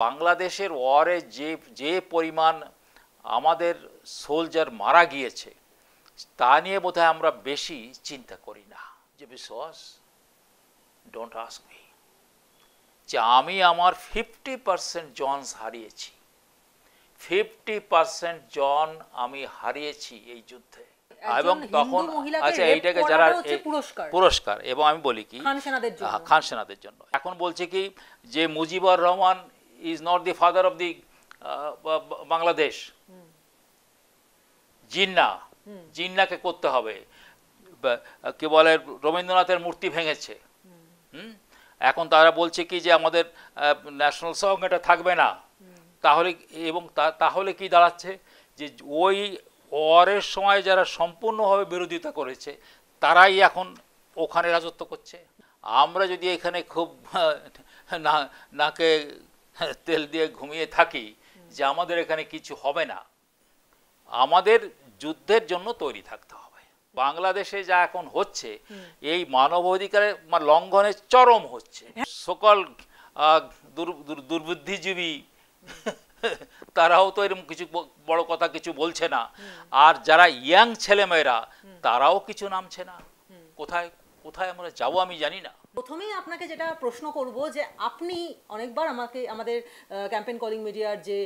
বাংলাদেশের ওয়ারে যে যে পরিমাণ আমাদের সোলজার মারা গিয়েছে তা নিয়ে বোধহয় আমরা বেশি চিন্তা করি না। যে বিশ্বাস, ডোন্ট আস্ক মি, যে আমি আমার 50% জনস হারিয়েছি, 50% জন আমি হারিয়েছি এই যুদ্ধে। এবং তখন আচ্ছা এইটাকে যারা পুরস্কার, এবং আমি বলি কি খান সেনাদের জন্য এখন বলছে কি যে Mujibur Rahman is not the father of the Bangladesh, জিন্নাকে করতে হবে, কি বলে রবীন্দ্রনাথের মূর্তি ভেঙেছে। এখন তারা বলছে কি যে আমাদের ন্যাশনাল সং এটা থাকবে না। তাহলে এবং তাহলে কি দাঁড়াচ্ছে যে ওই ওয়ারের সময় যারা সম্পূর্ণভাবে বিরোধিতা করেছে তারাই এখন ওখানে রাজত্ব করছে। আমরা যদি এখানে খুব নাকে তেল দিয়ে ঘুমিয়ে থাকি যে আমাদের এখানে কিছু হবে না, আমাদের যুদ্ধের জন্য তৈরি থাকতে হবে। বাংলাদেশে যা এখন হচ্ছে এই মানবাধিকারের লঙ্ঘনের চরম হচ্ছে। সকল দুর্বুদ্ধিজীবী তারাও তো এরকম কিছু বড় কথা কিছু বলছে না, আর যারা ইয়াং ছেলেমেয়েরা তারাও কিছু নামছে না। কোথায় কোথায় আমরা যাবো আমি জানি না। প্রথমেই আপনাকে যেটা প্রশ্ন করব যে আপনি অনেকবার আমাদের ক্যাম্পেইন কলিং মিডিয়ার যে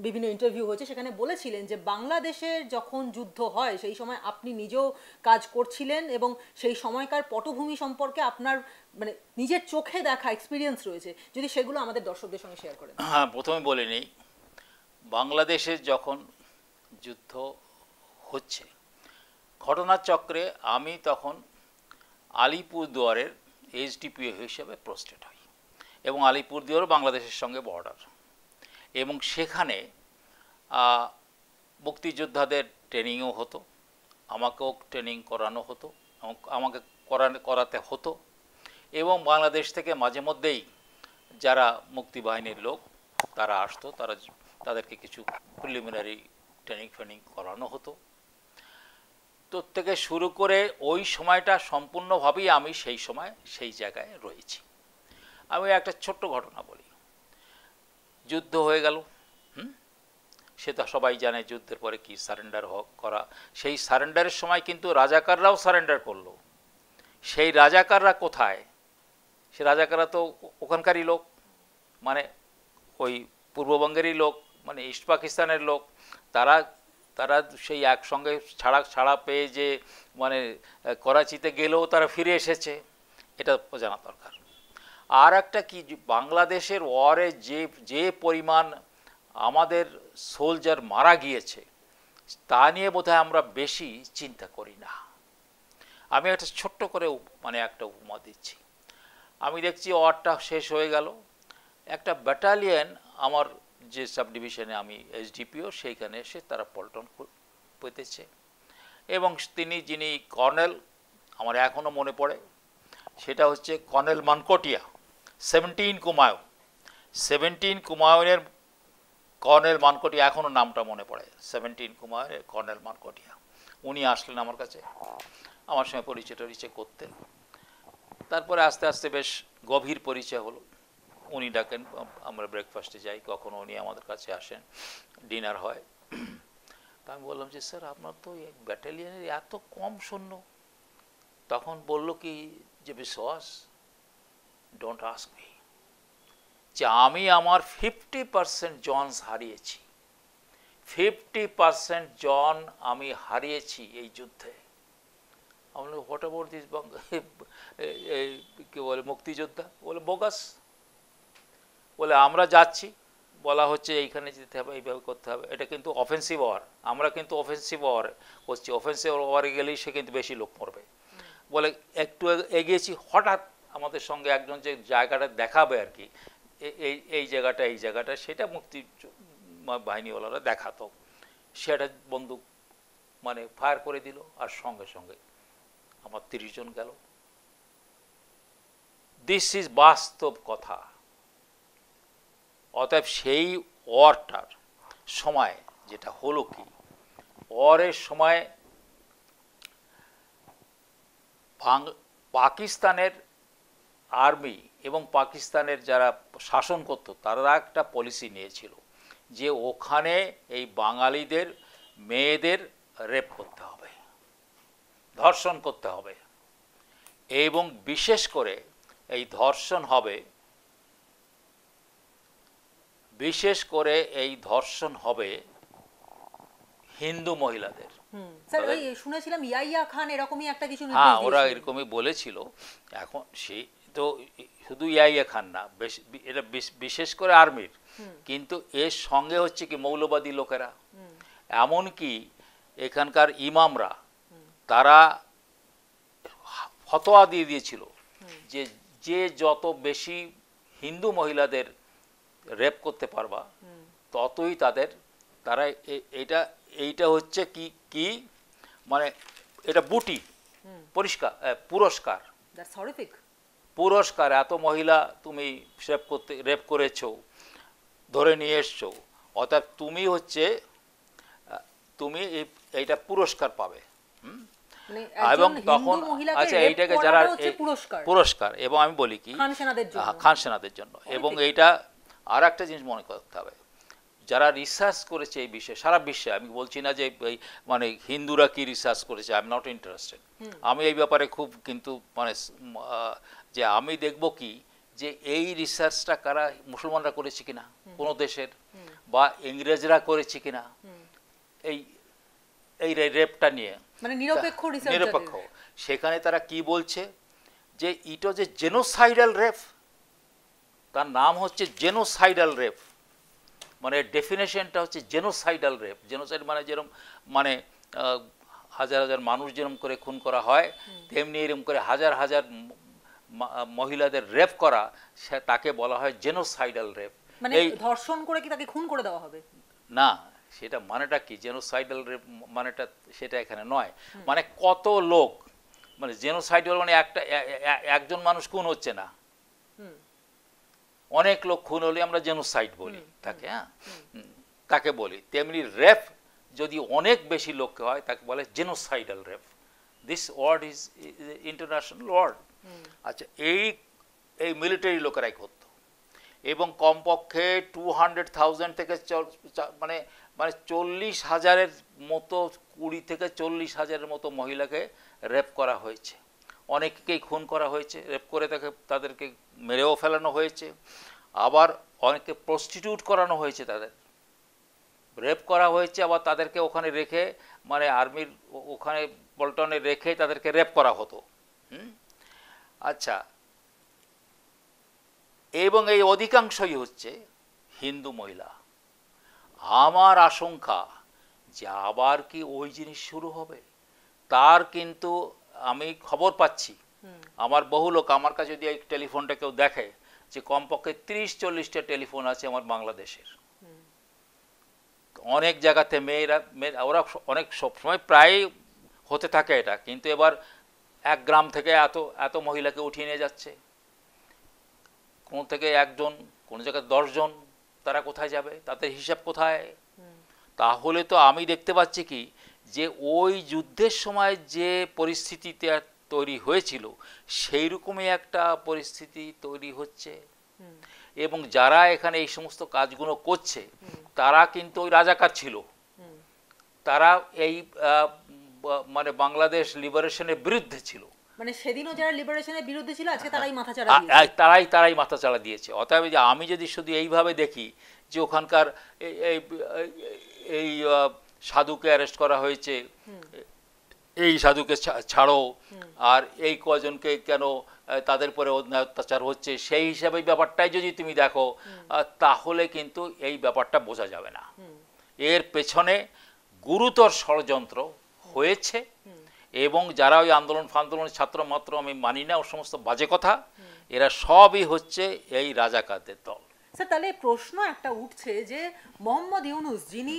বিভিন্ন ইন্টারভিউ হয়েছে সেখানে বলেছিলেন যে বাংলাদেশের যখন যুদ্ধ হয় সেই সময় আপনি নিজেও কাজ করছিলেন এবং সেই সময়কার পটভূমি সম্পর্কে আপনার মানে নিজের চোখে দেখা এক্সপিরিয়েন্স রয়েছে, যদি সেগুলো আমাদের দর্শকদের সঙ্গে শেয়ার করেন। হ্যাঁ, প্রথমে বলে নেই, বাংলাদেশে যখন যুদ্ধ হচ্ছে ঘটনাচক্রে আমি তখন আলিপুরদুয়ারের এইচডিপিও হিসেবে পোস্টেড হই, এবং আলিপুরদুয়ার বাংলাদেশের সঙ্গে বর্ডার, এবং সেখানে মুক্তিযোদ্ধাদের ট্রেনিংও হতো, আমাকেও ট্রেনিং করানো হতো, আমাকে করাতে হতো, এবং বাংলাদেশ থেকে মাঝে মধ্যেই যারা মুক্তিবাহিনীর লোক তারা আসতো, তাদেরকে কিছু প্রিলিমিনারি ট্রেনিং করানো হতো। তো থেকে শুরু করে ওই সময়টা সম্পূর্ণভাবেই আমি সেই সময় সেই জায়গায় রয়েছি। আমি একটা ছোট্ট ঘটনা বলি। যুদ্ধ হয়ে গেল, সেটা সবাই জানে যুদ্ধের পরে কি সারেন্ডার করা। সেই সারেন্ডারের সময় কিন্তু রাজাকাররাও সারেন্ডার করলো। সেই রাজাকাররা কোথায়? সে রাজাকাররা তো ওখানকারই লোক, মানে ওই পূর্ববঙ্গেরই লোক, মানে ইস্ট পাকিস্তানের লোক। তারা সেই একসঙ্গে ছাড়া পেয়ে যে মানে করাচিতে গেলেও তারা ফিরে এসেছে, এটা জানা দরকার। আর একটা কি, বাংলাদেশের ওয়ারে যে পরিমাণ আমাদের সোলজার মারা গিয়েছে তা নিয়ে বোধহয় আমরা বেশি চিন্তা করি না। আমি একটা ছোট্ট করে মানে একটা উপমা দিচ্ছি। আমি দেখছি ওয়ারটা শেষ হয়ে গেল, একটা ব্যাটালিয়ন আমার যে সাব ডিভিশনে আমি এসডিপিও সেইখানে এসে তারা পল্টন পেতেছে, এবং যিনি কর্নেল, আমার এখনও মনে পড়ে, সেটা হচ্ছে কর্নেল মানকোটিয়া, 17 কুমায়ুনের কর্নেল মানকোটিয়া, এখনও নামটা মনে পড়ে, 17 কুমায়ুনের কর্নেল মানকোটিয়া। উনি আসলেন আমার কাছে, আমার সঙ্গে পরিচয় করতে। তারপরে আস্তে আস্তে বেশ গভীর পরিচয় হলো। উনি ডাকেন, আমরা ব্রেকফাস্টে যাই, কখনো উনি আমাদের কাছে আসেন, ডিনার হয়। তা আমি বললাম যে স্যার আপনার তো ব্যাটালিয়নের এত কম সৈন্য। তখন বলল কি যে বিশ্বাস, ডোন্ট আস্ক মি, যে আমি আমার 50% জনস হারিয়েছি, 50% জন আমি হারিয়েছি এই যুদ্ধে। আমি বললাম হোয়াট অ্যাবাউট দিস কি বলে মুক্তিযোদ্ধা? বলে বোগাস, বলে আমরা যাচ্ছি, বলা হচ্ছে এইখানে যেতে হবে, এইভাবে করতে হবে। এটা কিন্তু অফেন্সিভ ওয়ার, আমরা কিন্তু অফেন্সিভ ওয়ার করছি, অফেন্সিভ ওয়ারে গেলেই সে কিন্তু বেশি লোক মরবে। বলে একটু এগিয়েছি, হঠাৎ আমাদের সঙ্গে একজন যে জায়গাটা দেখাবে আর কি, এই জায়গাটা সেটা মুক্তি বাহিনীওয়ালারা দেখাতো, সেটা বন্দুক মানে ফায়ার করে দিল, আর সঙ্গে সঙ্গে আমার 30 জন গেল। দিস ইজ বাস্তব কথা। অতএব সেই ওয়ারটার সময় যেটা হলো কি, ওয়ারের সময় পাকিস্তানের আর্মি এবং পাকিস্তানের যারা শাসন করত তারা একটা পলিসি নিয়েছিল যে ওখানে এই বাঙালিদের মেয়েদের রেপ করতে হবে, ধর্ষণ করতে হবে, এবং বিশেষ করে এই ধর্ষণ হবে, হিন্দু মহিলাদের। স্যার ওই শুনেছিলাম ইয়াইয়া খান এরকমই একটা কিছু হ্যাঁ, নির্দেশ ওরা দিয়েছিলেন। এরকমই বলেছিল। এখন সেই তো শুধু ইয়াইয়া খান না, এটা বিশেষ করে আর্মির, কিন্তু এর সঙ্গে হচ্ছে কি মৌলবাদী লোকেরা, এমনকি এখানকার ইমামরা তারা ফতোয়া দিয়ে দিয়েছিল যে যে যত বেশি হিন্দু মহিলাদের রেপ করতে পারবা ততই তারা এইটা হচ্ছে কি মানে এটা বুটি পুরস্কার, দ্যাটস হরিফিক। পুরস্কার। এত মহিলা তুমি রেপ করেছো, ধরে নিয়ে এসছো, অর্থাৎ তুমি এইটা পুরস্কার পাবে। মানে এবং একজন তখন হিন্দু মহিলাকে আচ্ছা রেপ এইটাকে করাটা যারা হচ্ছে পুরস্কার পুরস্কার, এবং আমি বলি কি খান সেনাদের জন্য। খান সেনাদের জন্য। এবং এইটা আর একটা জিনিস মনে করতে হবে, যারা রিসার্চ করেছে এই বিষয়ে সারা বিশ্বে, আমি বলছি না যে মানে হিন্দুরা কি রিসার্চ করেছে, আই এম নট ইন্টারেস্টেড, আমি এই ব্যাপারে খুব কিন্তু মানে যে আমি দেখব কি যে এই রিসার্চটা কারা মুসলমানরা করেছে কিনা কোনো দেশের, বা ইংরেজরা করেছে কিনা এই এই রেপটা নিয়ে, মানে নিরপেক্ষ রিসার্চ। নিরপেক্ষ। সেখানে তারা কি বলছে যে ইট ওয়াজ এ জেনোসাইডাল রেপ, তার নাম হচ্ছে জেনোসাইডাল রেপ, মানে ডেফিনেশনটা হচ্ছে জেনোসাইডাল রেপ। জেনোসাইড মানে যেরকম মানে হাজার হাজার মানুষ যেরকম করে খুন করা হয়, তেমনি এরকম করে হাজার হাজার মহিলাদের রেপ করা, তাকে বলা হয় জেনোসাইডাল রেপ। মানে ধর্ষণ করে কি তাকে খুন করে দেওয়া হবে? না, সেটা মানেটা কি জেনোসাইডাল রেপ মানেটা সেটা এখানে নয়। মানে কত লোক, মানে জেনোসাইডাল মানে একজন মানুষ খুন হচ্ছে না, অনেক লোক খুন হলে আমরা জেনোসাইড বলি তাকে। হ্যাঁ, তাকে বলি। তেমনি রেপ যদি অনেক বেশি লোককে হয় তাকে বলে genocidal rape. This word is international word. আচ্ছা, এই মিলিটারি লোকেরাই করতো, এবং কমপক্ষে 200,000 থেকে মানে 40,000-এর মতো, 20 থেকে 40,000-এর মতো মহিলাকে রেপ করা হয়েছে। অনেককেই খুন করা হয়েছে, রেপ করে তাদেরকে মেরেও ফেলানো হয়েছে, আবার অনেককে প্রস্টিটিউট করানো হয়েছে, তাদের রেপ করা হয়েছে, আবার তাদেরকে ওখানে রেখে মানে আর্মির ওখানে পল্টনে রেখে তাদেরকে রেপ করা হতো। আচ্ছা, এবং এই অধিকাংশই হচ্ছে হিন্দু মহিলা। আমার আশঙ্কা যে আবার কি ওই জিনিস শুরু হবে, তার কিন্তু আমি খবর পাচ্ছি, আমার বহু লোক, আমার কাছে যদি এই টেলিফোনটা কেউ দেখে যে কমপক্ষে 30-40টা টেলিফোন আছে আমার বাংলাদেশের, অনেক জায়গাতে মেয়েরা ওরা অনেক সবসময় প্রায় হতে থাকে এটা, কিন্তু এবার এক গ্রাম থেকে এত মহিলাকে উঠিয়ে নিয়ে যাচ্ছে, কোনো থেকে একজন, কোনো জায়গায় 10 জন, তারা কোথায় যাবে, তাদের হিসাব কোথায়? তাহলে তো আমি দেখতে পাচ্ছি কি যে ওই যুদ্ধের সময় যে পরিস্থিতিতে তৈরি হয়েছিল সেই রকমই একটা পরিস্থিতি তৈরি হচ্ছে, এবং যারা এখানে এই সমস্ত কাজগুলো করছে তারা কিন্তু ওই রাজাকার ছিল, তারা এই মানে বাংলাদেশ লিবারেশনের বিরুদ্ধে ছিল। মানে সেদিনও যারা লিবারেশনের বিরুদ্ধে ছিল আজকে তারাই মাথাচাড়া দিয়েছে, তারাই মাথাচাড়া দিয়েছে। অতএব যে আমি যদি শুধু এইভাবে দেখি যে ওখানকার এই সাধুকে অ্যারেস্ট করা হয়েছে, এই সাধুকে ছাড়ো, আর এই কজনকে কেন তাদের পরে অন্যায় অত্যাচার হচ্ছে, সেই হিসাবে ব্যাপারটাই যদি তুমি দেখো তাহলে কিন্তু এই ব্যাপারটা বোঝা যাবে না। এর পেছনে গুরুতর ষড়যন্ত্র হয়েছে, এবং যারা ওই আন্দোলন ছাত্র মাত্র আমি মানি না, ও সমস্ত বাজে কথা, এরা সবই হচ্ছে এই রাজাকারদের দল। স্যার, তাহলে প্রশ্ন একটা উঠছে যে মোহাম্মদ ইউনূস, যিনি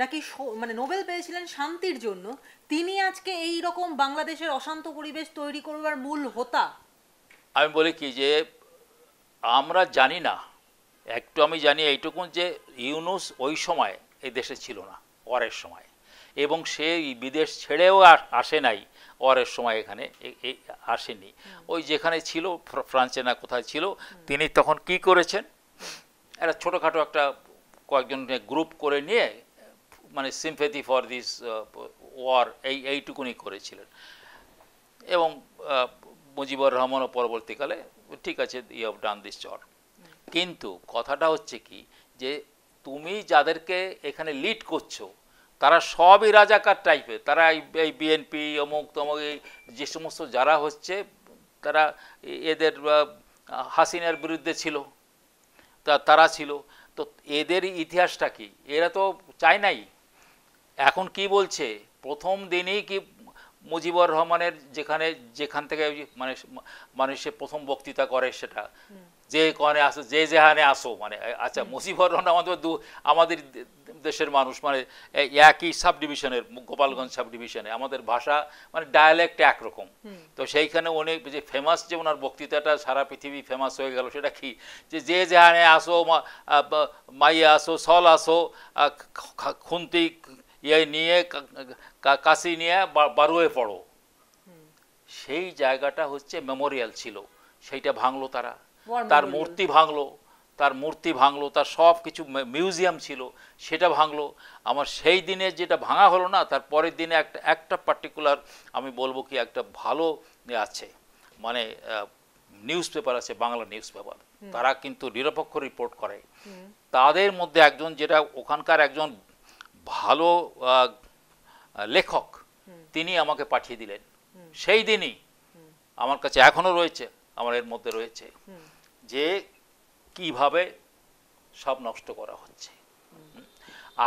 নাকি মানে নোবেল পেয়েছিলেন শান্তির জন্য, তিনি আজকে এই রকম বাংলাদেশের অশান্ত পরিবেশ তৈরি করবার মূল হোতা? আমি বলি কি যে আমরা জানি না, একটু আমি জানি এইটুকুন যে ইউনূস ওই সময় এই দেশে ছিল না, ওয়ারের সময়, এবং সে বিদেশ ছেড়েও আসে নাই, ওয়ারের সময় এখানে আসেনি। ওই যেখানে ছিল ফ্রান্সে না কোথায় ছিল, তিনি তখন কি করেছেন, একটা ছোটোখাটো একটা কয়েকজন গ্রুপ করে নিয়ে মানে সিম্প্যাথি ফর দিস ওয়ার এইটুকুনি করেছিলেন। এবং মুজিবুর রহমানও পরবর্তীকালে ঠিক আছে, you have done this job. কিন্তু কথাটা হচ্ছে কি, যে তুমি যাদেরকে এখানে লিড করছো তারা সবই রাজাকার টাইপের, তারা এই বিএনপি অমুক তমুক এই যে সমস্ত যারা হচ্ছে তারা এদের হাসিনার বিরুদ্ধে ছিল, তারা ছিল। তো এদের ইতিহাসটা কি, এরা তো চায় নাই। এখন কি বলছে, প্রথম দিনই কি মুজিবুর রহমানের যেখান থেকে মানে মানুষের প্রথম বক্তৃতা করে সেটা, যে কনে আসো যে যেখানে আসো, মানে আচ্ছা মুজিবুর রহমান আমাদের দেশের মানুষ, মানে একই সাব ডিভিশনের, গোপালগঞ্জ সাব ডিভিশনে আমাদের ভাষা মানে ডায়ালেক্ট একরকম। তো সেইখানে উনি যে ফেমাস, যে ওনার বক্তৃতাটা সারা পৃথিবী ফেমাস হয়ে গেল, সেটা কি, যে যেখানে আসো মাইয়ে আসো, সল আসো, খুন্তি ইয়ে নিয়ে কাশি নিয়ে বারুয়ে পড়ো। সেই জায়গাটা হচ্ছে মেমোরিয়াল ছিল, সেইটা ভাঙলো তারা, তার মূর্তি ভাঙলো, তার সব কিছু মিউজিয়াম ছিল সেটা ভাঙলো। আমার সেই দিনে যেটা ভাঙা হলো না, তার পরের দিনে একটা পার্টিকুলার আমি বলবো কি, একটা ভালো আছে, মানে নিউজ পেপার আছে, বাংলা নিউজ পেপার, তারা কিন্তু নিরপেক্ষ রিপোর্ট করে। তাদের মধ্যে একজন, যেটা ওখানকার একজন ভালো লেখক, তিনি আমাকে পাঠিয়ে দিলেন সেই দিনই, আমার কাছে এখনো রয়েছে, আমার এর মধ্যে রয়েছে, যে কিভাবে সব নষ্ট করা হচ্ছে।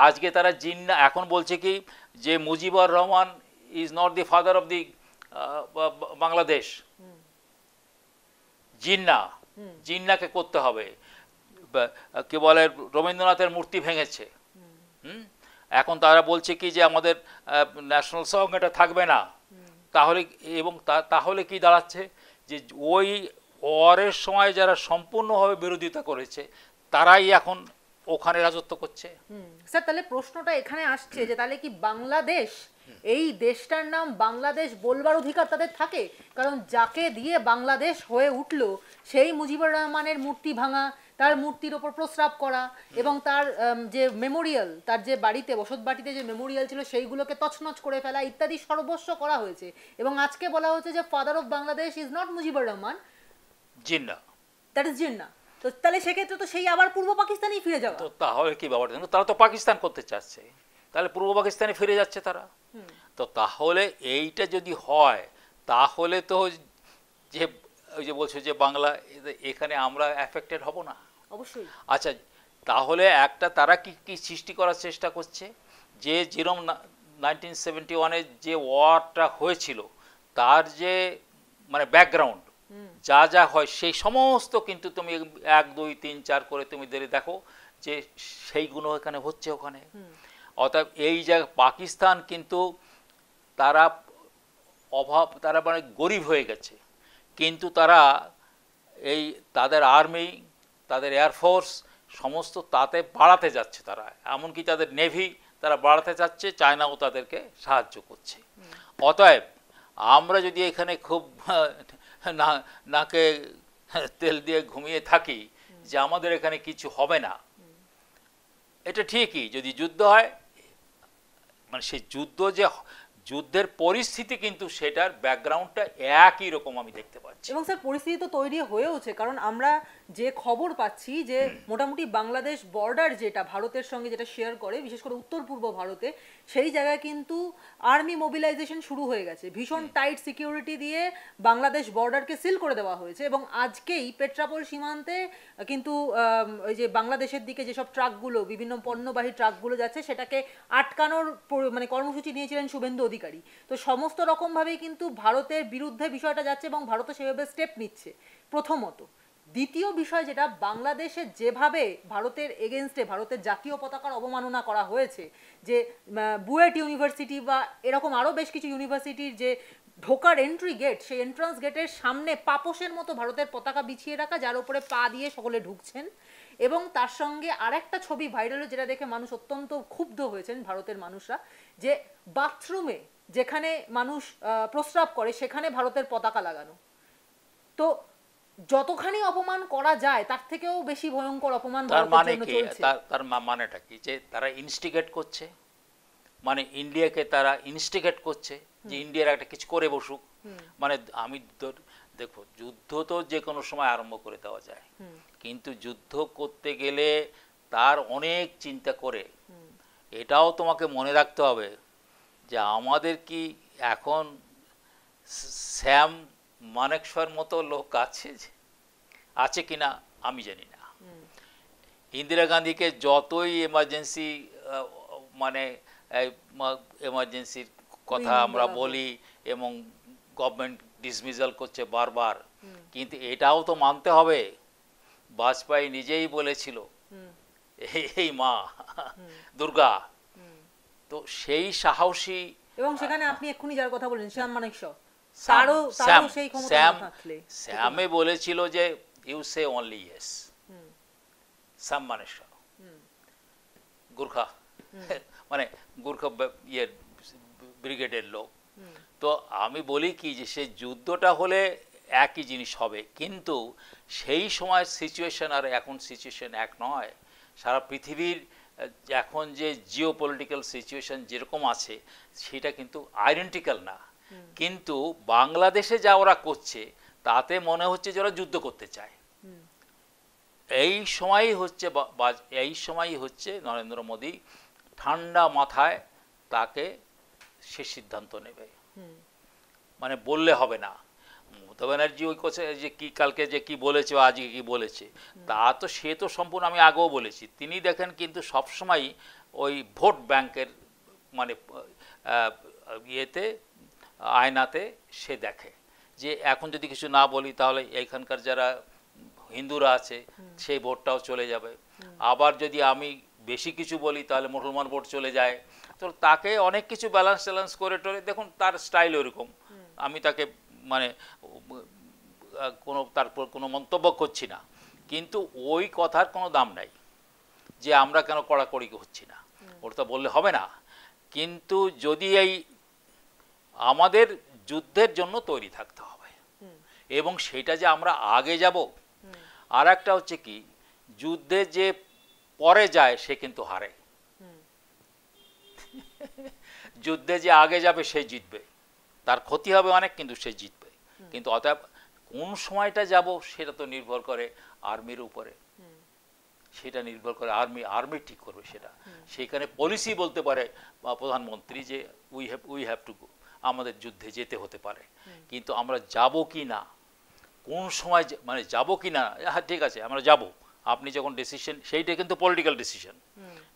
আজকে তারা জিন্না এখন বলছে কি, যে Mujibur Rahman is not the father of the Bangladesh, জিন্নাকে করতে হবে। কি বলে, রবীন্দ্রনাথের মূর্তি ভেঙেছে। এখন তারা বলছে কি, যে আমাদের ন্যাশনাল সং এটা থাকবে না। তাহলে এবং তাহলে কি দাঁড়াচ্ছে, যে ওই ওয়ারের সময় যারা সম্পূর্ণভাবে বিরোধিতা করেছে তারাই এখন ওখানে রাজত্ব করছে। স্যার, তাহলে প্রশ্নটা এখানে আসছে যে তাহলে কি বাংলাদেশ, এই দেশটার নাম বাংলাদেশ বলবার অধিকার তাদের থাকে? কারণ যাকে দিয়ে বাংলাদেশ হয়ে উঠলো সেই মুজিবুর রহমানের মূর্তি ভাঙা, তার মূর্তির ওপর প্রস্রাব করা, এবং তার যে মেমোরিয়াল, তার যে বাড়িতে বসত বাড়িতে যে মেমোরিয়াল ছিল সেইগুলোকে তছনছ করে ফেলা ইত্যাদি সর্বস্ব করা হয়েছে। এবং আজকে বলা হচ্ছে যে father of Bangladesh is not Mujibur Rahman, Jinnah, that is Jinnah. তো তাহলে সেক্ষেত্রে তো সেই আবার পূর্ব পাকিস্তানেই ফিরে যাওয়া। তো তাহলে কি ব্যাপার, তারা তো পাকিস্তান করতে চাচ্ছে, তাহলে পূর্ব পাকিস্তানে ফিরে যাচ্ছে তারা। তো তাহলে এইটা যদি হয়, তাহলে তো যে ওই যে বলছো যে বাংলা, এখানে আমরা এফেক্টেড হব না? অবশ্যই। আচ্ছা, তাহলে একটা তারা কি সৃষ্টি করার চেষ্টা করছে, যে যেরকম 1971-এ যে ওয়ারটা হয়েছিল তার যে মানে ব্যাকগ্রাউন্ড যা হয় সেই সমস্ত কিন্তু তুমি 1, 2, 3, 4 করে তুমি দেখো যে সেইগুলো এখানে হচ্ছে ওখানে। অর্থাৎ এই জায়গা পাকিস্তান কিন্তু তারা মানে গরিব হয়ে গেছে, কিন্তু তারা এই তাদের আর্মি, তাদের এয়ারফোর্স সমস্ত তাতে বাড়াতে যাচ্ছে, তারা এমনকি তাদের নেভি তারা বাড়াতে যাচ্ছে, চায়নাও তাদেরকে সাহায্য করছে। অতএব আমরা যদি এখানে খুব নাকে তেল দিয়ে ঘুমিয়ে থাকি যে আমাদের এখানে কিছু হবে না, এটা ঠিকই। যদি যুদ্ধ হয়, মানে সেই যুদ্ধের পরিস্থিতি কিন্তু সেটার ব্যাকগ্রাউন্ডটা একই রকম আমি দেখতে পাচ্ছি। এবং স্যার পরিস্থিতি তো তৈরি হয়েওছে, কারণ আমরা যে খবর পাচ্ছি যে মোটামুটি বাংলাদেশ বর্ডার যেটা ভারতের সঙ্গে যেটা শেয়ার করে, বিশেষ করে উত্তর পূর্ব ভারতে, সেই জায়গায় কিন্তু আর্মি মোবিলাইজেশন শুরু হয়ে গেছে। ভীষণ টাইট সিকিউরিটি দিয়ে বাংলাদেশ বর্ডারকে সিল করে দেওয়া হয়েছে। এবং আজকেই পেট্রাপোল সীমান্তে কিন্তু ওই যে বাংলাদেশের দিকে যেসব ট্রাকগুলো, বিভিন্ন পণ্যবাহী ট্রাকগুলো যাচ্ছে, সেটাকে আটকানোর মানে কর্মসূচি নিয়েছিলেন শুভেন্দু অধিকারী। তো সমস্ত রকমভাবেই কিন্তু ভারতের বিরুদ্ধে বিষয়টা যাচ্ছে এবং ভারতও সেভাবে স্টেপ নিচ্ছে, প্রথমত। দ্বিতীয় বিষয় যেটা, বাংলাদেশে যেভাবে ভারতের এগেনস্টে ভারতের জাতীয় পতাকার অবমাননা করা হয়েছে, যে বুয়েট ইউনিভার্সিটি বা এরকম আরও বেশ কিছু ইউনিভার্সিটির যে ঢোকার এন্ট্রি গেট, সেই এন্ট্রান্স গেটের সামনে পাপোশের মতো ভারতের পতাকা বিছিয়ে রাখা, যার উপরে পা দিয়ে সকলে ঢুকছেন। এবং তার সঙ্গে আরেকটা ছবি ভাইরাল যেটা দেখে মানুষ অত্যন্ত ক্ষুব্ধ হয়েছেন ভারতের মানুষরা, যে বাথরুমে যেখানে মানুষ প্রস্রাব করে সেখানে ভারতের পতাকা লাগানো। তো যতখানি অপমান করা যায় তার থেকেও বেশি ভয়ঙ্কর অপমান তার ভারতের মানে জন্য কি, চলছে। তার মানেটা কি, যে তারা ইনস্টিগেট করছে, মানে ইন্ডিয়াকে তারা ইনস্টিগেট করছে যে ইন্ডিয়ার একটা কিছু করে বসুক। মানে আমি দেখো, যুদ্ধ তো যে কোনো সময় আরম্ভ করে দেওয়া যায়, কিন্তু যুদ্ধ করতে গেলে তার অনেক চিন্তা করে। এটাও তোমাকে মনে রাখতে হবে যে আমাদের কি এখন স্যাম মানেকশর মতো লোক আছে কিনা আমি জানি না। ইন্দিরা গান্ধীকে যতই এমার্জেন্সি মানে এমার্জেন্সির কথা আমরা বলি এবং গভর্নমেন্ট ডিসমিসাল করছে বারবার, কিন্তু এটাও তো মানতে হবে বাজপেয়ী নিজেই বলেছিল এই মা দুর্গা। তো সেই সাহসী, এবং সেখানে আপনি এক্ষুনি যার কথা বলেন শ্যাম মানেকশর, স্যাম সেই ক্ষমতা না থাকলে স্যামে বলেছিল যে ইউ সে অনলি ইয়েস। শ্যাম মানেকশর গুর্খা মানে গুর্খা ইয়ে ব্রিগেডের লোক। তো আমি বলি কি যে সেই যুদ্ধটা হলে একই জিনিস হবে, কিন্তু সেই সময় সিচুয়েশন আর এখন সিচুয়েশন এক নয়। সারা পৃথিবীর এখন যে জিও পলিটিক্যাল সিচুয়েশন যেরকম আছে সেটা কিন্তু আইডেন্টিক্যাল না। কিন্তু বাংলাদেশে যা ওরা করছে তাতে মনে হচ্ছে যে ওরা যুদ্ধ করতে চায়। এই সময়ই হচ্ছে নরেন্দ্র মোদী ঠান্ডা মাথায় তাকে সে সিদ্ধান্ত নেবে, মানে বললে হবে না। মমতা ব্যানার্জি ওই কথা যে কি কালকে যে কি বলেছে বা আজকে কি বলেছে তা তো সে তো সম্পূর্ণ, আমি আগেও বলেছি, তিনি দেখেন কিন্তু সবসময় ওই ভোট ব্যাংকের মানে ইয়েতে আয়নাতে সে দেখে যে এখন যদি কিছু না বলি তাহলে এইখানকার যারা হিন্দুরা আছে সেই ভোটটাও চলে যাবে, আবার যদি আমি বেশি কিছু বলি তাহলে মুসলমান ভোট চলে যায়। তো তাকে অনেক কিছু ব্যালেন্স করে টোরে, দেখুন তার স্টাইল ওরকম, আমি তাকে মানে তারপর কোনো মন্তব্য করছি না, কিন্তু ওই কথার কোনো দাম নাই যে আমরা কেন কড়াকড়ি হচ্ছি না, ওটা বললে হবে না। কিন্তু যদি এই আমাদের যুদ্ধের জন্য তৈরি থাকতে হবে এবং সেটা যে আমরা আগে যাব। আর একটা হচ্ছে কি, যুদ্ধে যে পরে যায় সে কিন্তু হারে, যুদ্ধে যে আগে যাবে সে জিতবে, তার ক্ষতি হবে অনেক কিন্তু সে জিতবে। কিন্তু অতএব কোন সময়টা যাব সেটা তো নির্ভর করে আর্মির উপরে, সেটা নির্ভর করে আর্মি ঠিক করবে সেটা। সেখানে পলিসি বলতে পারে বা প্রধানমন্ত্রী যে উই হ্যাভ টু গো, আমাদের যুদ্ধে যেতে হতে পারে, কিন্তু আমরা যাব কি না, কোন সময় মানে যাব কি না, হ্যাঁ ঠিক আছে আমরা যাব, আপনি যখন ডিসিশন, সেইটা কিন্তু পলিটিক্যাল ডিসিশন,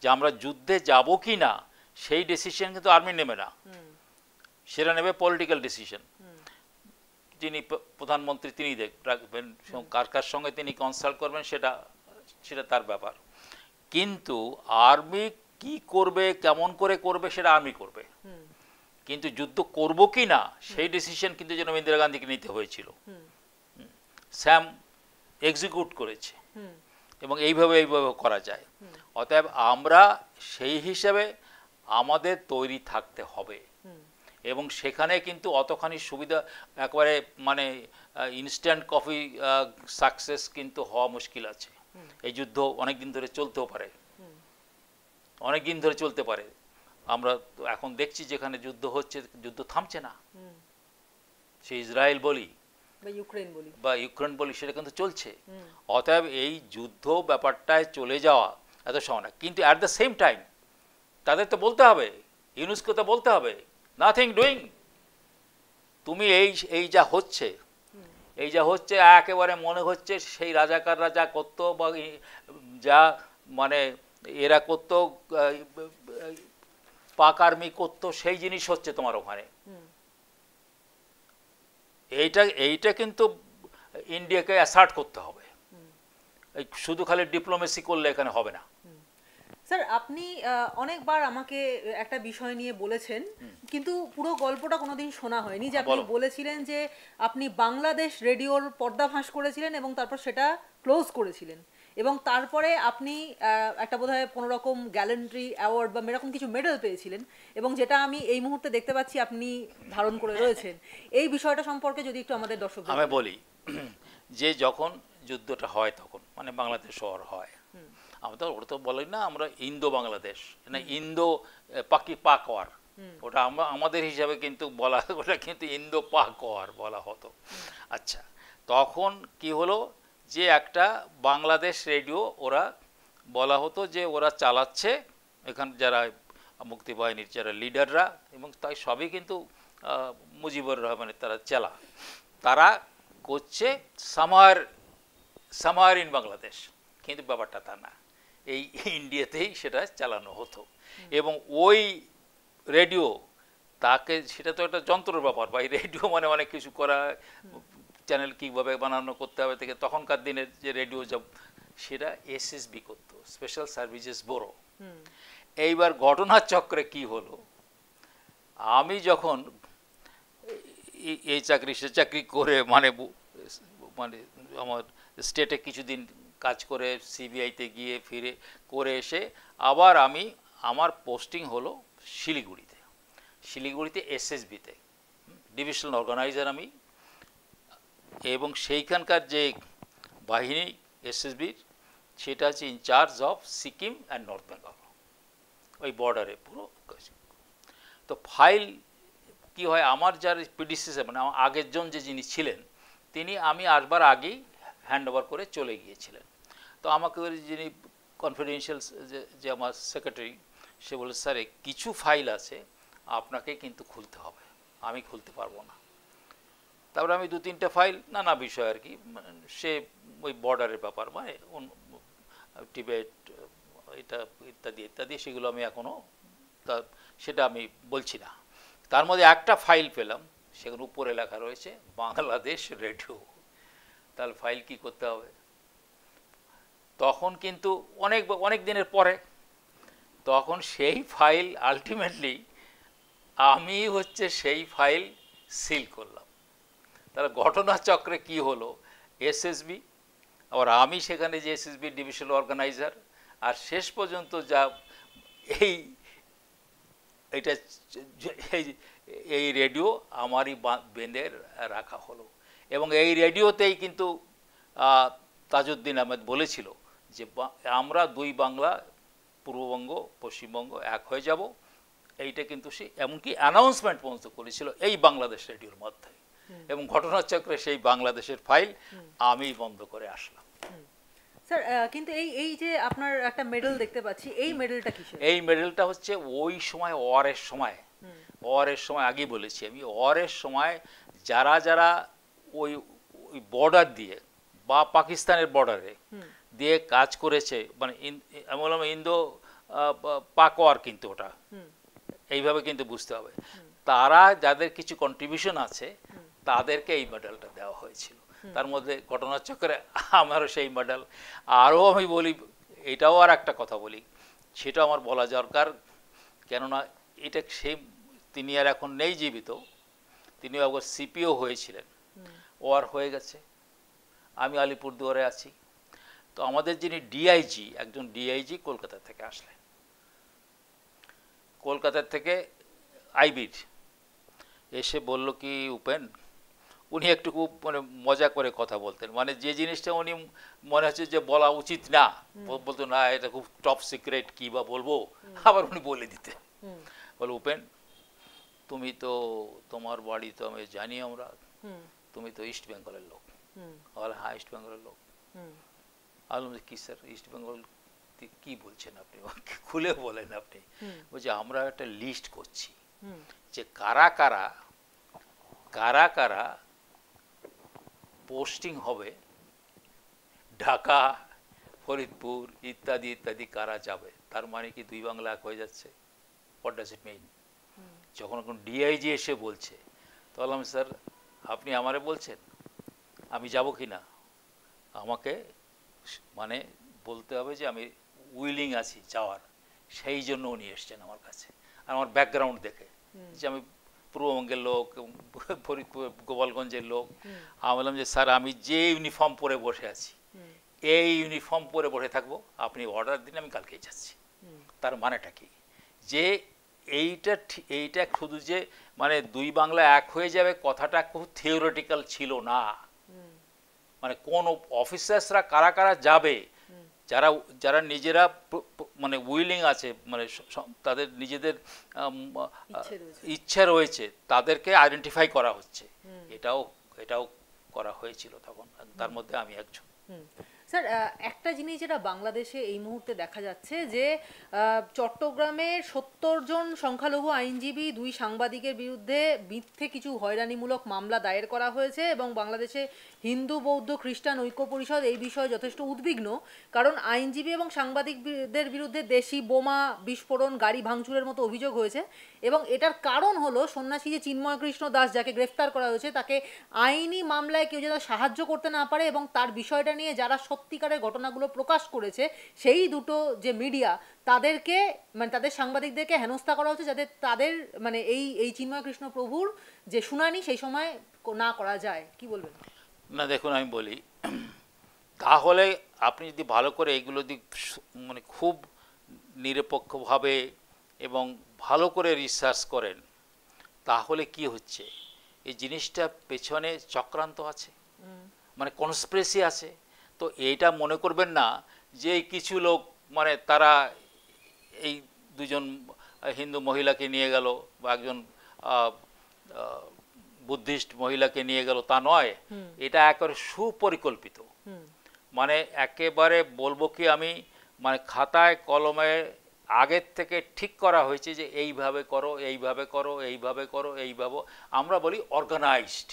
যে আমরা যুদ্ধে যাব কি না সেই ডিসিশন কিন্তু আর্মি নেবে না, সেটা নেবে পলিটিক্যাল ডিসিশন। যিনি প্রধানমন্ত্রী তিনি রাখবেন, কার কার সঙ্গে তিনি কনসাল্ট করবেন সেটা তার ব্যাপার, কিন্তু আর্মি কি করবে কেমন করে করবে সেটা আর্মি করবে, কিন্তু যুদ্ধ করব কি না সেই ডিসিশন কিন্তু যেন ইন্দিরা গান্ধীকে নিতে হয়েছিল, স্যাম এক্সিকিউট করেছে এবং এইভাবে করা যায়। অতএব আমরা সেই হিসাবে আমাদের তৈরি থাকতে হবে এবং সেখানে কিন্তু অতখানি সুবিধা একবারে মানে ইনস্ট্যান্ট কফি সাকসেস কিন্তু হওয়া মুশকিল আছে। এই যুদ্ধ অনেক দিন ধরে চলতেও পারে, অনেক দিন ধরে চলতে পারে। আমরা এখন দেখছি যেখানে যুদ্ধ হচ্ছে যুদ্ধ থামছে না, সে ইসরায়েল বলি বা ইউক্রেন বলি সেটা কিন্তু চলছে। অতএব এই যুদ্ধ ব্যাপারটায় চলে যাওয়া এত সময় না, কিন্তু অ্যাট দ্য সেম টাইম তাদের তো বলতে হবে, ইউনেস্কো তো বলতে হবে নাথিং ডুইং, তুমি এই যা হচ্ছে একেবারে মনে হচ্ছে সেই রাজাকাররা যা করতো বা যা মানে এরা করতো পাক আর্মি করতো সেই জিনিস হচ্ছে তোমার ওখানে। এইটা কিন্তু ইন্ডিয়াকে অ্যাসার্ট করতে হবে, শুধু খালি ডিপ্লোমেসি করলে এখানে হবে না। স্যার আপনি অনেকবার আমাকে একটা বিষয় নিয়ে বলেছেন, কিন্তু পুরো গল্পটা কোনোদিন শোনা হয়নি, যে আপনি বলেছিলেন যে আপনি বাংলাদেশ রেডিওর পর্দাফাঁস করেছিলেন এবং তারপর সেটা ক্লোজ করেছিলেন, এবং তারপরে আপনি একটা বোধহয় কোনো রকম গ্যালেন্ট্রি অ্যাওয়ার্ড বা এরকম কিছু মেডেল পেয়েছিলেন, এবং যেটা আমি এই মুহূর্তে দেখতে পাচ্ছি আপনি ধারণ করে রয়েছেন। এই বিষয়টা সম্পর্কে যদি একটু আমাদের দর্শকদের আমি বলি যে যখন যুদ্ধটা হয় তখন মানে বাংলাদেশ শহর হয়, আমরা তো ওটা তো বলি না আমরা ইন্দো বাংলাদেশ, না ইন্দো পাক ওয়ার, ওটা আমরা আমাদের হিসাবে কিন্তু বলা, ওটা কিন্তু ইন্দো পাক ওয়ার বলা হতো। আচ্ছা, তখন কি হলো যে একটা বাংলাদেশ রেডিও ওরা বলা হতো যে ওরা চালাচ্ছে, এখান যারা মুক্তিবাহিনীর যারা লিডাররা এবং তাই সবই কিন্তু মুজিবুর রহমানের তারা চালা, তারা করছে সামার ইন বাংলাদেশ, কিন্তু ব্যাপারটা তা না, এই ইন্ডিয়াতেই সেটা চালানো হতো। এবং ওই রেডিও তাকে, সেটা তো একটা যন্ত্রের ব্যাপার, বা এই রেডিও মানে অনেক কিছু করা, চ্যানেল কীভাবে বানানো করতে হবে থেকে, তখনকার দিনের যে রেডিও সব সেটা এসএসবি করতো, স্পেশাল সার্ভিসেস ব্যুরো। এইবার ঘটনার চক্রে কি হলো, আমি যখন এই চাকরি সে চাকরি করে মানে মানে আমার স্টেটে কিছুদিন কাজ করে সিবিআইতে গিয়ে ফিরে করে এসে আবার আমার পোস্টিং হলো শিলিগুড়িতে এসএসবিতে ডিভিশনাল অর্গানাইজার আমি, এবং সেইখানকার যে বাহিনী এসএসবির সেটা হচ্ছে in charge of Sikkim and north Bengal, ওই বর্ডারে পুরো। তো ফাইল কি হয়, আমার যার প্রিডিসেসর মানে আমার আগের জন যে যিনি ছিলেন তিনি আমি আসবার আগেই হ্যান্ড ওভার করে চলে গিয়েছিলেন। তো আমাকে যিনি কনফিডেন্সিয়াল যে আমার সেক্রেটারি, সে বলে স্যার কিছু ফাইল আছে আপনাকে কিন্তু খুলতে হবে, আমি খুলতে পারবো না। তারপরে আমি 2-3টা ফাইল নানা বিষয় আর কি, সে ওই বর্ডারের ব্যাপার মানে টিবেট এটা ইত্যাদি ইত্যাদি, সেগুলো আমি এখনও সেটা আমি বলছি না। তার মধ্যে একটা ফাইল পেলাম, সেখানে উপরে লেখা রয়েছে বাংলাদেশ রেডিও। তাহলে ফাইল কি করতে হবে, তখন কিন্তু অনেক দিনের পরে, তখন সেই ফাইল আলটিমেটলি আমি সেই ফাইল সিল করলাম। তাহলে ঘটনার চক্রে কি হলো, এসএসবি, আবার আমি সেখানে যে এসএসবি ডিভিশনাল অর্গানাইজার, আর শেষ পর্যন্ত যা এই রেডিও আমারই বেঁধে রাখা হলো। এবং এই রেডিওতেই কিন্তু তাজউদ্দিন আহমেদ বলেছিল যে আমরা দুই বাংলা, পূর্ববঙ্গ পশ্চিমবঙ্গ এক হয়ে যাব, এইটা কিন্তু সে এমনকি অ্যানাউন্সমেন্ট পর্যন্ত করেছিল এই বাংলাদেশ রেডিওর মধ্যে। এবং ঘটনার চক্রে সেই বাংলাদেশের ফাইল আমি বন্ধ করে আসলাম। স্যার কিন্তু এই যে আপনার একটা মেডেল দেখতে পাচ্ছি, এই মেডেলটা কিসের? এই মেডেলটা হচ্ছে ওই সময় ওয়ারের সময় আগেই বলেছি আমি, ওয়ারের সময় যারা ওই বর্ডার দিয়ে বা পাকিস্তানের বর্ডারে দিয়ে কাজ করেছে, মানে আমি বললাম ইন্দো পাক ওয়ার, কিন্তু ওটা এইভাবে কিন্তু বুঝতে হবে, তারা যাদের কিছু কন্ট্রিবিউশন আছে তাদেরকে এই মেডেলটা দেওয়া হয়েছিল। তার মধ্যে ঘটনার চক্রে আমারও সেই মেডেল। আরও আমি বলি, এটাও আর একটা কথা বলি, সেটা আমার বলা দরকার, কেননা এটা তিনি আর এখন নেই জীবিত, তিনি একবার সিপিও হয়েছিলেন, ও আর হয়ে গেছে, আমি আলিপুরদুয়ারে আছি। তো আমাদের যিনি ডিআইজি, একজন ডিআইজি কলকাতা থেকে আসলেন, কলকাতার থেকে আইবির এসে বলল কি উপেন, উনি একটু খুব মানে মজা করে কথা বলতেন, মানে যে জিনিসটা উনি মনে হচ্ছে যে বলা উচিত না, বলতো না এটা খুব টপ সিক্রেট কী বা বলবো, আবার উনি বলে দিতেন। বলে উপেন, তুমি তো তোমার বাড়ি তো আমি জানি আমরা, তুমি তো ইস্ট বেঙ্গলের লোক। বলে হ্যাঁ ইস্ট বেঙ্গলের লোক। বললাম যে কী স্যার ইস্ট বেঙ্গল কি বলছেন আপনি, খুলে বলেন আপনি। বলছে আমরা একটা লিস্ট করছি যে কারা কারা পোস্টিং হবে ঢাকা, ফরিদপুর ইত্যাদি ইত্যাদি, কারা যাবে। তার মানে কি দুই বাংলা এক হয়ে যাচ্ছে? হোয়াট ডাজ ইট মিন? যখন এখন ডিআইজি এসে বলছে, তো বললাম স্যার আপনি আমারে বলছেন আমি যাব কি না, আমাকে মানে বলতে হবে যে আমি উইলিং আছি যাওয়ার, সেই জন্য উনি এসছেন আমার কাছে। আর আমার ব্যাকগ্রাউন্ড দেখে যে আমি পূর্ববঙ্গের লোক, ফরিদপুর গোপালগঞ্জের লোক। আমি বললাম যে স্যার আমি যে ইউনিফর্ম পরে বসে আছি এই ইউনিফর্ম পরে বসে থাকবো, আপনি অর্ডার দিন আমি কালকেই যাচ্ছি। তার মানেটা কি? যে এইটা শুধু যে মানে দুই বাংলা এক হয়ে যাবে কথাটা খুব থিওরিটিক্যাল ছিল না। মানে কোন অফিসার্সরা কারা কারা যাবে, যারা যারা নিজেরা মানে উইলিং আছে, মানে তাদের নিজেদের ইচ্ছা রয়েছে, তাদেরকে আইডেন্টিফাই করা হচ্ছে। এটাও করা হয়েছিল তখন, তার মধ্যে আমি একজন। স্যার, একটা জিনিস যেটা বাংলাদেশে এই মুহূর্তে দেখা যাচ্ছে যে চট্টগ্রামের ৭০ জন সংখ্যালঘু আইনজীবী, 2 সাংবাদিকের বিরুদ্ধে মিথ্যে কিছু হয়রানিমূলক মামলা দায়ের করা হয়েছে এবং বাংলাদেশে হিন্দু বৌদ্ধ খ্রিস্টান ঐক্য পরিষদ এই বিষয়ে যথেষ্ট উদ্বিগ্ন, কারণ আইনজীবী এবং সাংবাদিকদের বিরুদ্ধে দেশি বোমা বিস্ফোরণ, গাড়ি ভাঙচুরের মতো অভিযোগ হয়েছে। এবং এটার কারণ হলো সন্ন্যাসী যে চিন্ময় কৃষ্ণ দাস, যাকে গ্রেফতার করা হয়েছে, তাকে আইনি মামলায় কেউ যেন সাহায্য করতে না পারে, এবং তার বিষয়টা নিয়ে যারা সত্যিকারের ঘটনাগুলো প্রকাশ করেছে সেই দুটো যে মিডিয়া, তাদেরকে মানে তাদের সাংবাদিকদেরকে হেনস্থা করা হচ্ছে, যাতে তাদের মানে এই চিন্ময় কৃষ্ণ প্রভুর যে শুনানি সেই সময় না করা যায়। কি বলবেন? না দেখুন, আমি বলি, তাহলে আপনি যদি ভালো করে এইগুলো মানে খুব নিরপেক্ষভাবে এবং ভালো করে রিসার্চ করেন, তাহলে কি হচ্ছে, এই জিনিসটা পেছনে চক্রান্ত আছে, মানে কনস্পিরেসি আছে। তো এইটা মনে করবেন না যে কিছু লোক মানে তারা এই দুজন হিন্দু মহিলাকে নিয়ে গেল বা একজন বুদ্ধিস্ট মহিলাকে নিয়ে গেল, তা নয়। এটা একেবারে সুপরিকল্পিত। মানে একেবারে বলবো কি আমি, মানে খাতায় কলমে আগের থেকে ঠিক করা হয়েছে যে এইভাবে করো, এইভাবে করো, এইভাবে করো, এইভাবে। আমরা বলি অর্গানাইজড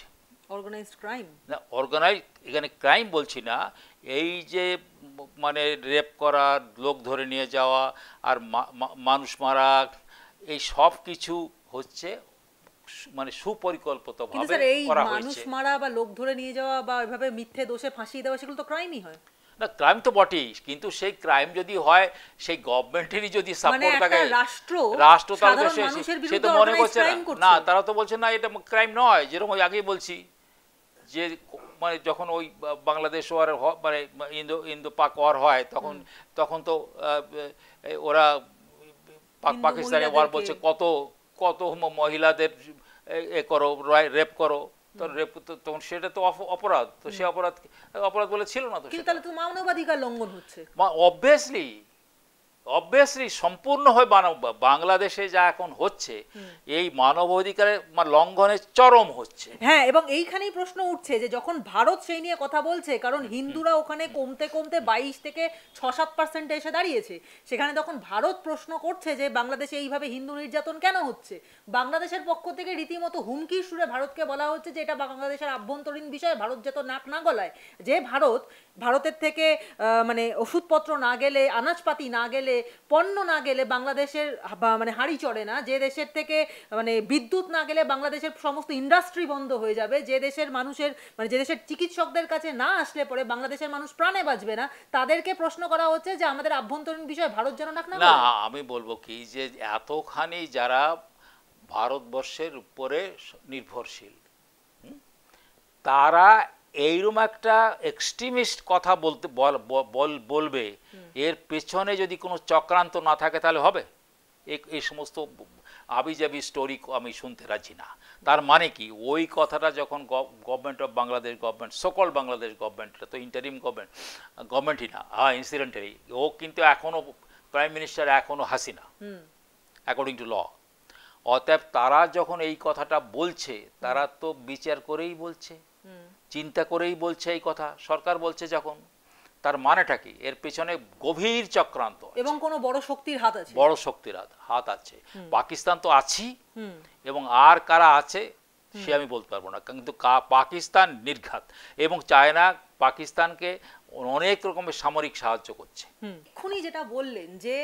ক্রাইম না, অর্গানাইজড এখানে ক্রাইম বলছি না। এই যে মানে রেপ করা, লোক ধরে নিয়ে যাওয়া আর মানুষ মারা, এই সব কিছু হচ্ছে মানে সুপরিকল্পিতভাবে করা হয়েছে। মানুষ মারা বা লোক ধরে নিয়ে যাওয়া বা এভাবে মিথ্যে দোষে ফাঁসিয়ে দেওয়া, সেগুলো তো ক্রাইমই হয় না। ক্রাইম তো বটেই, কিন্তু সেই ক্রাইম যদি হয় সেই গভর্নমেন্টেরই যদি সাপোর্ট থাকে, রাষ্ট্র তাহলে সে তো মনে করছে না, তারা তো বলছে না এটা ক্রাইম নয়। যেরকম আগেই বলছি যে মানে যখন ওই বাংলাদেশ ওয়ার মানে ইন্দো পাক ওয়ার হয়, তখন তো ওরা পাকিস্তানে ওয়ার বলছে কত কত মহিলাদের এ করো, রেপ করো। তো রেপ তখন সেটা তো অপরাধ, তো সে অপরাধ বলে ছিল না। তো তাহলে তো মানবাধিকার লঙ্ঘন হচ্ছে অবভিয়াসলি সম্পূর্ণভাবে। বাংলাদেশে যা এখন হচ্ছে এই মানবাধিকারের লঙ্ঘনের চরম হচ্ছে। হ্যাঁ, এবং এইখানেই প্রশ্ন উঠছে যে যখন ভারত সেই নিয়ে কথা বলছে, কারণ হিন্দুরা ওখানে কমতে কমতে 22 থেকে 6-7% এসে দাঁড়িয়েছে, সেখানে তখন ভারত প্রশ্ন করছে যে বাংলাদেশে এইভাবে হিন্দু নির্যাতন কেন হচ্ছে। বাংলাদেশের পক্ষ থেকে রীতিমতো হুমকির সুরে ভারতকে বলা হচ্ছে যে এটা বাংলাদেশের আভ্যন্তরীণ বিষয়, ভারত যত নাক না গলায়, যে ভারতের থেকে মানে ওষুধপত্র না গেলে, আনাজপাতি না গেলে, পণ্য না গেলে বাংলাদেশের মানে হাঁড়ি চড়ে না, যে দেশের থেকে মানে বিদ্যুৎ না গেলে বাংলাদেশের সমস্ত ইন্ডাস্ট্রি বন্ধ হয়ে যাবে, যে দেশের মানুষের মানে যে দেশের চিকিৎসকদের কাছে না আসলে পরে বাংলাদেশের মানুষ প্রাণে বাঁচবে না, তাদেরকে প্রশ্ন করা হচ্ছে যে আমাদের আভ্যন্তরীণ বিষয় ভারত যেন নাক না। আমি বলবো কি যে এতখানি যারা ভারতবর্ষের উপরে নির্ভরশীল, তারা এইরকম একটা এক্সট্রিমিস্ট কথা বলবে, এর পেছনে যদি কোনো চক্রান্ত না থাকে তাহলে হবে? এই সমস্ত আবিজাবি স্টোরি আমি শুনতে রাজি না। তার মানে কি, ওই কথাটা যখন গভর্নমেন্ট অফ বাংলাদেশ, সকল বাংলাদেশ গভর্নমেন্ট, তো ইন্টারিম গভর্নমেন্টই না, ইনসিডেন্টারি, ও কিন্তু এখনো প্রাইম মিনিস্টার এখনো হাসিনা অ্যাকর্ডিং টু ল। অতএব তারা যখন এই কথাটা বলছে, তারা তো বিচার করেই বলছে, চিন্তা করেই বলছে এই কথা। সরকার বলছে যখন, তার মানেটা কি, এর পেছনে গভীর চক্রান্ত এবং কোনো বড় শক্তির হাত আছে, বড় শক্তির হাত আছে। পাকিস্তান তো আছি, এবং আর কারা আছে সে আমি বলতে পারবো না, কিন্তু পাকিস্তান নির্ঘাত, এবং চায়না পাকিস্তানকে অনেক রকমের সামরিক সাহায্য করছে। এক্ষুনি যেটা বললেন যে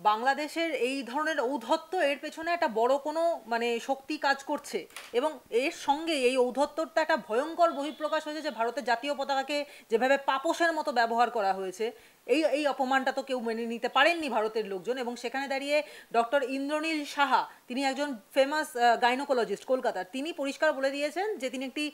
বাংলাদেশের এই ধরনের ঔদ্ধত্য, এর পেছনে একটা বড় কোনো মানে শক্তি কাজ করছে, এবং এর সঙ্গে এই ঔদ্ধত্যটা একটা ভয়ঙ্কর বহিঃপ্রকাশ হয়েছে যে ভারতের জাতীয় পতাকাকে যেভাবে পাপোশের মতো ব্যবহার করা হয়েছে, এই এই অপমানটা তো কেউ মেনে নিতে পারেননি ভারতের লোকজন, এবং সেখানে দাঁড়িয়ে ডক্টর ইন্দ্রনীল সাহা, তিনি একজন ফেমাস গাইনোকোলজিস্ট কলকাতার, তিনি পরিষ্কার বলে দিয়েছেন যে তিনি একটি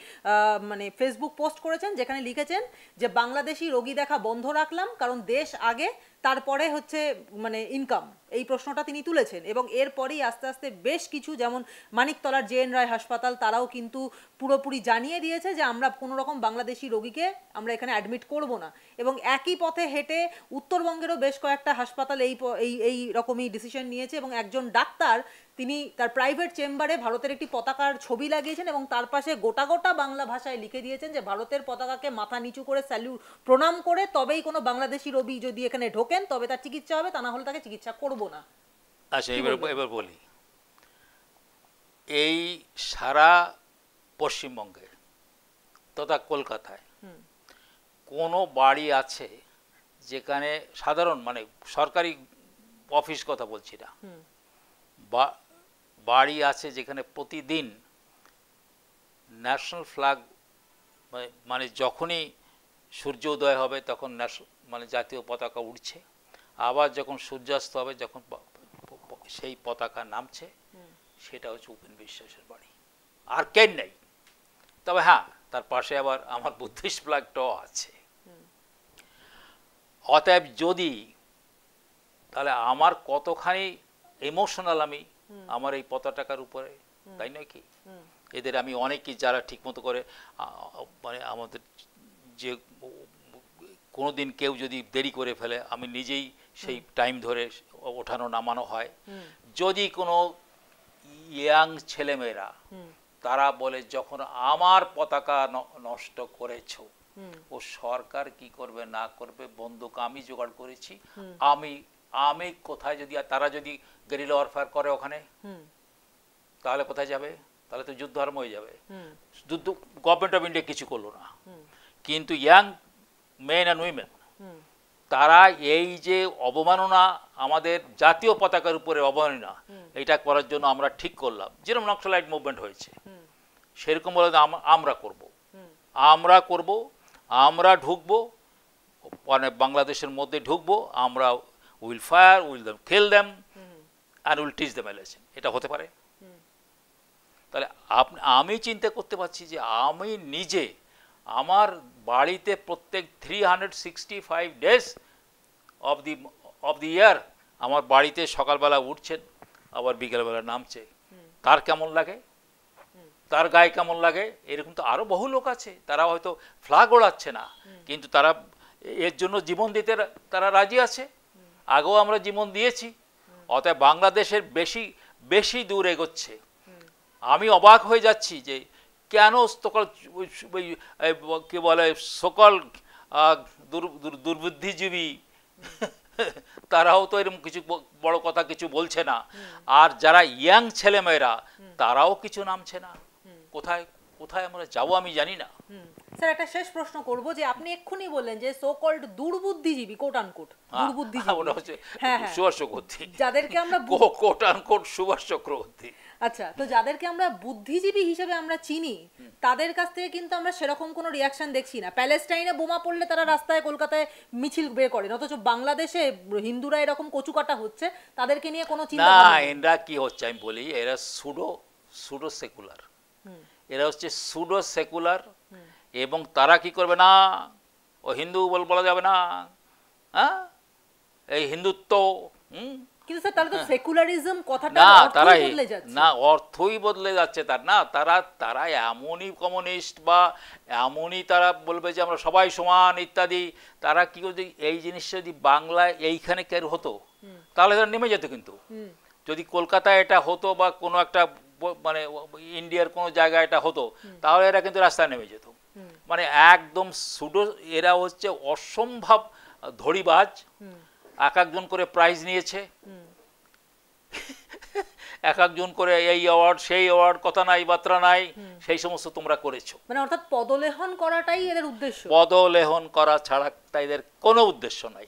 মানে ফেসবুক পোস্ট করেছেন যেখানে লিখেছেন যে বাংলাদেশি রোগী দেখা বন্ধ রাখলাম কারণ দেশ আগে, তারপরে হচ্ছে মানে ইনকাম, এই প্রশ্নটা তিনি তুলেছেন। এবং এরপরেই আস্তে আস্তে বেশ কিছু, যেমন মানিকতলার জে.এন. রায় হাসপাতাল, তারাও কিন্তু পুরোপুরি জানিয়ে দিয়েছে যে আমরা কোনো রকম বাংলাদেশি রোগীকে আমরা এখানে অ্যাডমিট করব না। এবং একই পথে হেঁটে উত্তরবঙ্গেরও বেশ কয়েকটা হাসপাতাল এই রকমই ডিসিশন নিয়েছে, এবং একজন ডাক্তার তিনি তার প্রাইভেট চেম্বারে ভারতের একটি পতাকার ছবি লাগিয়েছেন এবং তার পাশে গোটা গোটা বাংলা ভাষায় লিখে দিয়েছেন যে ভারতের পতাকাকে মাথা নিচু করে স্যালুট প্রণাম করে তবেই কোনো বাংলাদেশি রোগী যদি এখানে ঢোকেন তবে তার চিকিৎসা হবে, তা না হলে তাকে চিকিৎসা করব না। আচ্ছা, এবার বলি, এই সারা পশ্চিমবঙ্গে তথা কলকাতায় কোনো বাড়ি আছে যেখানে সাধারণ মানে সরকারি অফিস কথা বলছি না, বাড়ি আছে যেখানে প্রতিদিন ন্যাশনাল ফ্ল্যাগ মানে যখনই সূর্য উদয় হবে তখন মানে জাতীয় পতাকা উঠছে, আবার যখন সূর্যাস্ত হবে যখন সেই পতাকা নামছে, সেটা হচ্ছে উপেন বিশ্বাসের বাড়ি, আর কেন নেই। তবে হ্যাঁ, তার পাশে আবার আমার বুদ্ধিস্ট ফ্ল্যাগটাও আছে। অতএব যদি, তাহলে আমার কতখানি ইমোশনাল আমি আমার এই পতাকার উপরে, তাই নয় কি? এদের আমি অনেকেই যারা ঠিকমতো করে মানে আমাদের যে কোনোদিন কেউ যদি দেরি করে ফেলে আমি নিজেই সেই টাইম ধরে ওঠানো নামানো হয়। যদি কোনো ইয়াং ছেলেমেয়েরা তারা বলে যখন আমার পতাকা নষ্ট করেছ, ও সরকার কি করবে না করবে, বন্দুক আমি জোগাড় করেছি, আমি কোথায়, যদি তারা যদি গেরিলা ওয়ারফেয়ার করে ওখানে, তাহলে কোথায় যাবে? তাহলে তো যুদ্ধ আরম্ভ হয়ে যাবে। যুদ্ধ গভর্নমেন্ট অফ ইন্ডিয়া কিছু করলো না, কিন্তু ইয়াং মেন অ্যান্ড উইমেন তারা এই যে অবমাননা, আমাদের জাতীয় পতাকার উপরে অবমাননা, এটা করার জন্য আমরা ঠিক করলাম, যেরকম নক্সালাইট মুভমেন্ট হয়েছে সেরকম বলে আমরা করব, আমরা ঢুকবো, মানে বাংলাদেশের মধ্যে ঢুকবো, আমরা will fire, will them kill them and will teach them a lesson. এটা হতে পারে? তাহলে আমি চিন্তা করতে পারছি যে আমি নিজে আমার বাড়িতে প্রত্যেক 365 ডেজ অফ দি ইয়ার আমার বাড়িতে সকালবেলা উঠছেন আবার বিকেলবেলা নামছে, তার কেমন লাগে, তার গায়ে কেমন লাগে? এরকম তো আরো বহু লোক আছে, তারা হয়তো ফ্ল্যাগ ওড়াচ্ছে না, কিন্তু তারা এর জন্য জীবন দিতে তারা রাজি আছে, আগেও আমরা জীবন দিয়েছি। অতএব বাংলাদেশের বেশি দূর এগোচ্ছে। আমি অবাক হয়ে যাচ্ছি যে কেন কি বলে সকল দুর্বুদ্ধিজীবী তারাও তো এরকম কিছু বড় কথা কিছু বলছে না, আর যারা ইয়াং ছেলেমেয়েরা তারাও কিছু নামছে না। কোথায় কোথায় আমরা যাবো আমি জানি না। স্যার, একটা শেষ প্রশ্ন করব যে আপনি এক্ষুনি বললেন যে সো কল্ড দুর্বুদ্ধিজীবী, কোট আনকোট দুর্বুদ্ধিজীবী, ওটা হচ্ছে সুভাষ চক্রবর্তী, যাদেরকে আমরা কোট আনকোট সুভাষ চক্রবর্তী। আচ্ছা, তো যাদেরকে আমরা বুদ্ধিজীবী হিসেবে আমরা চিনি তাদের কাছ থেকে কিন্তু আমরা সেরকম কোনো রিয়াকশন দেখছি না। প্যালেস্টাইনে বোমা পড়লে তারা রাস্তায় কলকাতায় মিছিল বের করেন, অথচ বাংলাদেশে হিন্দুরা এরকম কচুকাটা হচ্ছে, তাদেরকে নিয়ে কোনো চিন্তা না। এরা কি হচ্ছে আমি বলি, এরা সুডো সেকুলার, এরা হচ্ছে সুডো সেকুলার, এবং তারা কি করবে না, ও হিন্দু বলা যাবে না, হ্যাঁ এই হিন্দুত্ব, কিন্তু স্যার তাহলে তো সেকুলারিজম কথাটা তারাই বদলে যাচ্ছে না, অর্থই বদলে যাচ্ছে তার না। তারা এমনই কমিউনিস্ট বা এমনই তারা বলবে যে আমরা সবাই সমান ইত্যাদি। তারা কি যদি এই জিনিসটা যদি বাংলায় এইখানে কেউ হতো তাহলে তারা নেমে যেত, কিন্তু যদি কলকাতায় এটা হতো বা কোনো একটা মানে ইন্ডিয়ার কোনো জায়গায় এটা হতো তাহলে এরা কিন্তু রাস্তায় নেমে যেত। মানে একদম সুডো, এরা হচ্ছে অসম্ভব ধড়িবাজ, এক একজন করে প্রাইজ নিয়েছে, এক একজন করে এই অ্যাওয়ার্ড সেই অ্যাওয়ার্ড, কথা নাই বার্তা নাই, সেই সমস্ত তোমরা করেছো। মানে অর্থাৎ পদলেহন করাটাই এদের উদ্দেশ্য, পদলেহন করা ছাড়া তাদের কোনো উদ্দেশ্য নাই।